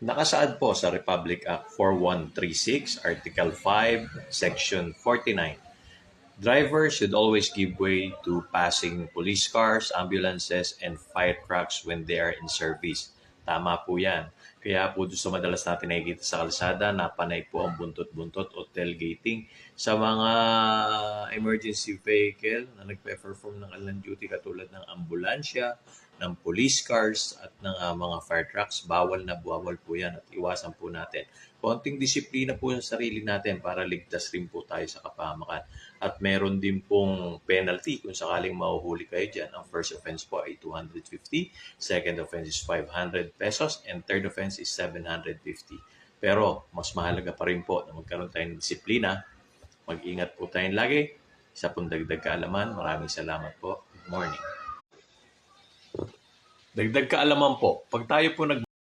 Nakasaad po sa Republic Act 4136, Article 5, Section 49. Drivers should always give way to passing police cars, ambulances, and fire trucks when they are in service. Tama po yan. Kaya po doon sa madalas natin nakikita sa kalsada, napanay po ang buntot-buntot o tailgating sa mga emergency vehicle na nagpe-perform ng land duty katulad ng ambulansya, ng police cars at ng mga fire trucks. Bawal na bawal po yan at iwasan po natin. Konting disiplina po yung sarili natin para ligtas rin po tayo sa kapahamakan. At meron din pong penalty kung sakaling mahuhuli kayo dyan. Ang first offense po ay 250, second offense is 500 pesos, and third offense is 750. Pero mas mahalaga pa rin po na magkaroon tayo ng disiplina. Mag-ingat po tayong lagi. Isa pong dagdag kaalaman. Maraming salamat po. Good morning. Dagdag kaalaman po. Pag tayo po